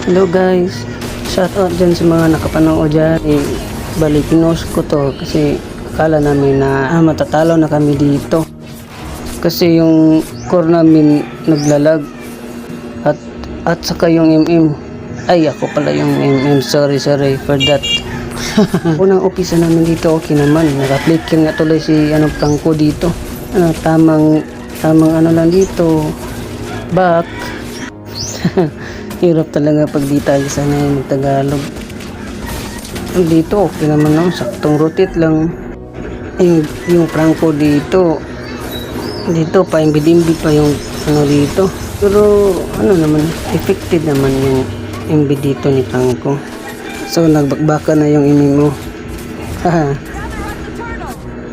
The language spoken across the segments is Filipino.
Hello guys, shout out dyan sa mga nakapanood dyan. Bali pinost ko to kasi akala namin na matatalo na kami dito. Kasi yung core namin naglalag at saka yung MM. Ay ako pala yung MM, sorry for that. Unang umpisa namin dito okay naman, naka-flicker nga tuloy si Franco dito. Tamang ano lang dito, back. Hirap talaga pag di tayo sanay mag-Tagalog. Dito okay naman lang, saktong rotate lang. Yung Franco dito pa imbid-imbid pa yung dito. Pero naman, effective naman yung imbid dito ni Franco. So nagbakbaka na yung imi mo.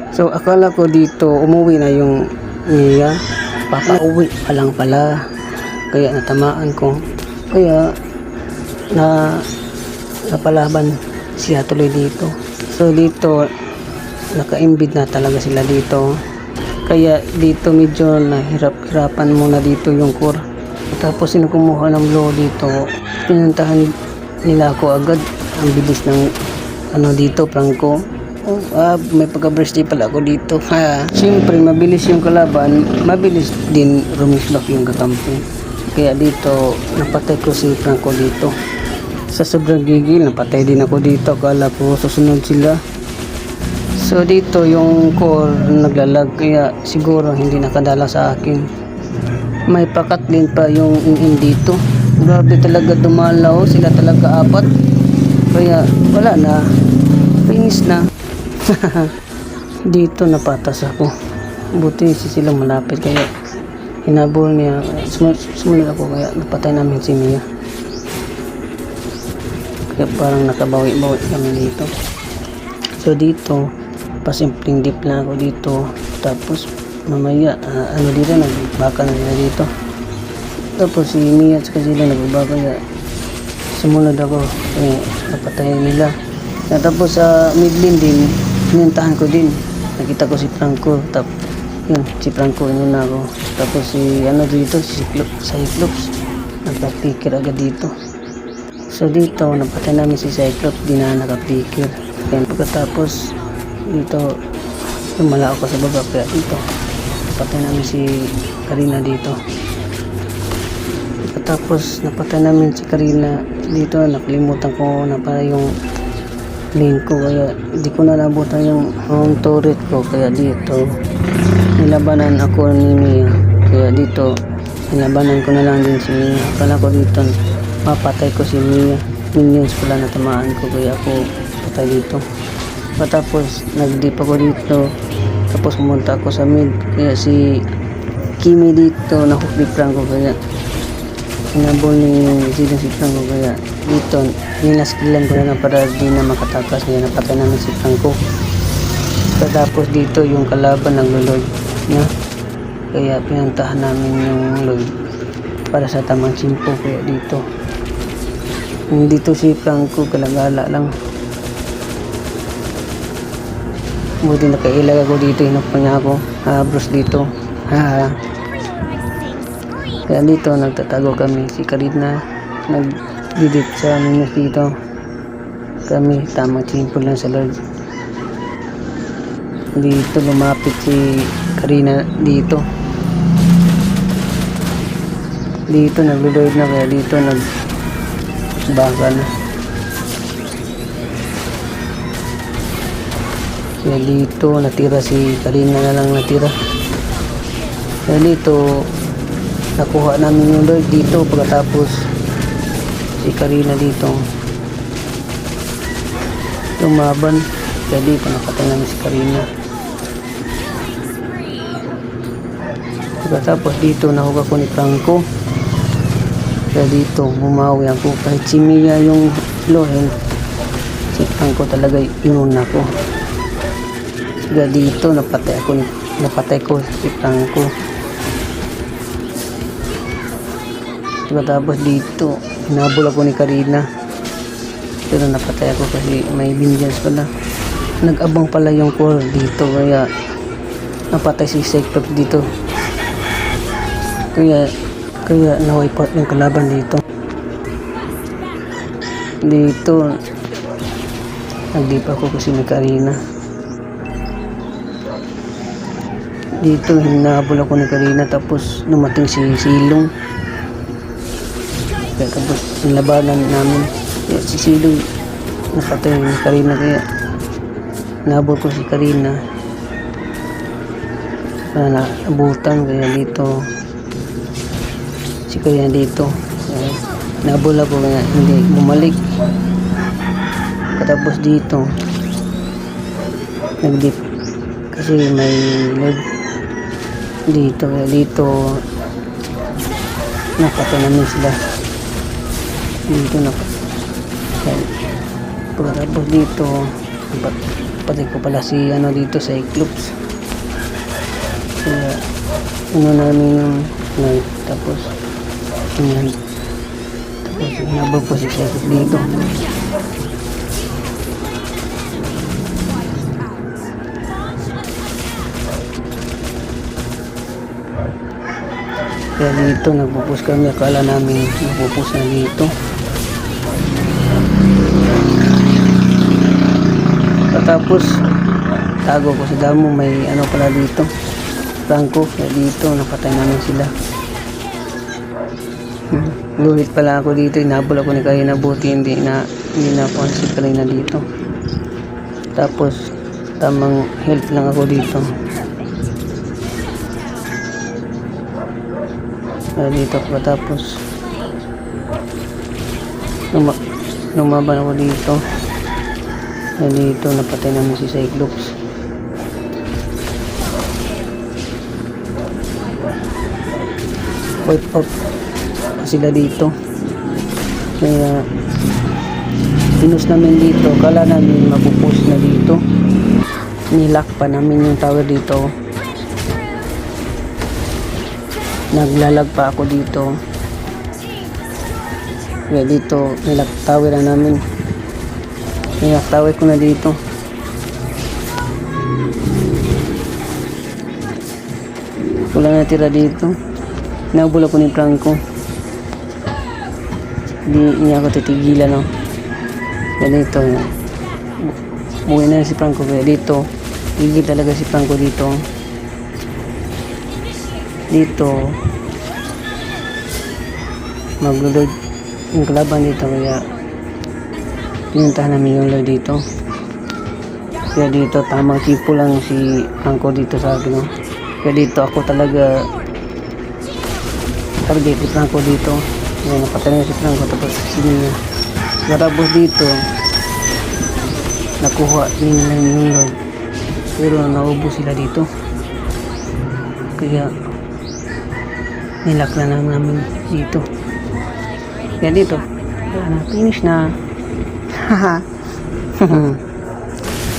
So akala ko dito umuwi na yung Mia. Papauwi pa lang pala. Kaya natamaan ko. Kaya napalaban siya tuloy dito. So dito naka-imbid na talaga sila dito. Kaya dito medyo nahirap-hirapan muna dito yung core. Tapos sino kumuha ng blow dito, pinuntahan nila ako agad. Ang bilis ng dito Franco. May pagka-birthday pala ako dito. Siyempre mabilis yung kalaban, mabilis din rumislok yung kakampi. Kaya dito napatay ko si Franco dito. Sa sobrang gigil napatay din ako dito. Akala ko susunod sila. So dito yung core naglalag, kaya siguro hindi nakadala sa akin. May pakat din pa yung dito. Grabe talaga dumalaw sila talaga apat. Kaya wala na, finish na. Dito napatas ako. Buti sila malapit kaya hinabol niya. Sumunod ako kaya napatay namin si Mia. Kaya parang nakabawi-bawi kami dito. So dito pasimpleng dip lang ako dito. Tapos mamaya dito nagbaka na nila dito. Tapos si Mia at sila nagbabaka kaya sumunod ako kaya napatay nila. Tapos sa mid lane din pinuntahan ko din. Nakita ko si Franco. Tapos yun, si Franco na ako. Tapos si dito, si Cyclops nagpa-flicker agad dito. So dito napatay namin si Cyclops, di na naka-flicker. Kaya pagkatapos dito lumala ako sa baba, kaya dito napatay namin si Karina dito. Pagkatapos napatay namin si Karina dito, nakalimutan ko na pala yung lane ko, kaya hindi ko na nabutan yung home turret ko. Kaya dito nilabanan ako ni Mia. Kaya dito nilabanan ko na lang din si Mia. Akala ko dito mapatay ko si Mia. Minions pala na tamaan ko, kaya ako patay dito. Tapos nag-dip ako dito. Tapos pumunta ako sa mid. Kaya si Kimi dito nahook ni Franco, kaya hinabol ni si Franco. Kaya dito ninaskillan ko na lang para di na makatakas. Kaya napatay namin si Franco. Tapos dito yung kalaban naglo-load na, kaya pinuntahan namin yung load para sa tamang simpo. Kaya dito si Franco kalagala lang. Buti nakailag ako dito, hinapon niya ako. Bros dito. Kaya dito nagtatago kami. Si Karina nag-didit sa minus dito. Kami tamang simple lang sa Lord. Dito lumapit si Karina dito. Dito naglo-load na, kaya dito nagbaka na. Kaya dito natira si Karina na lang natira. Kaya dito nakuha namin yung load dito. Pagkatapos si Karina dito lumaban, kaya dito napatay namin si Karina. Pagkatapos dito nahuga ko ni Franco. Kaya dito bumawi ako. Kahit si Mia yung low health, si Franco talaga inuna ko. Kaya dito napatay ko si Franco. Pagkatapos dito hinabol ako ni Karina, pero napatay ako kasi may vengeance pala. Nag-abang pala yung core dito, kaya napatay si Cyclops dito. Kaya na-wipe out yung kalaban dito. Dito, nagdipa ko kasi nagkarina. Dito, hinabol ako ni Karina tapos dumating si Silong. Kaya tapos nilabanan namin. Kaya si Silong napatay ni Karina kaya nabol ko si Karina. Kaya naabutan kaya dito si Karina dito. Kaya nabol ako kaya hindi bumalik. Katapos dito nagdip kasi may load dito kaya dito napatay namin sila dito pagkatapos dito patay ko pala si ano dito sa Cyclops kaya ano namin yung light tapos yan tapos hinabog po si Cyclops dito kaya dito nagpupus kami, akala namin nagpupus na dito. Tapos tago ko sa damo, may ano pala dito Franco, kaya dito napatay namin sila. Luhit pala ako dito, inabol ako ni Karina, buti hindi na pansin Karina dito. Tapos tamang health lang ako dito. Dito ako tapos lumaban ako dito dito napatay namin si Cyclops wipe out sila dito kaya pinus namin dito kala namin mapupus na dito nilak pa namin yung tower dito naglalag pa ako dito kaya dito nilak tower na namin nilak tower ko na dito wala natira dito nabula ko ni Franco hindi niya ako titigilan no? Kaya dito buhay na si Franco kaya dito higil talaga si Franco dito maglulod yung kalaban dito kaya pinuntahan namin yung lord dito kaya dito tamang tipo lang si Franco dito sa akin no? Kaya dito ako talaga target si Franco dito kaya napatay na si Franco tapos siniya tapos dito nakuha nila yung lord pero naubos sila dito kaya nilak na namin dito kaya dito finish na haha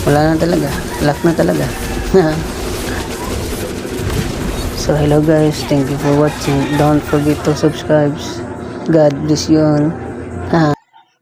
wala na talaga lock na talaga so hello guys, thank you for watching, don't forget to subscribe, God bless you all.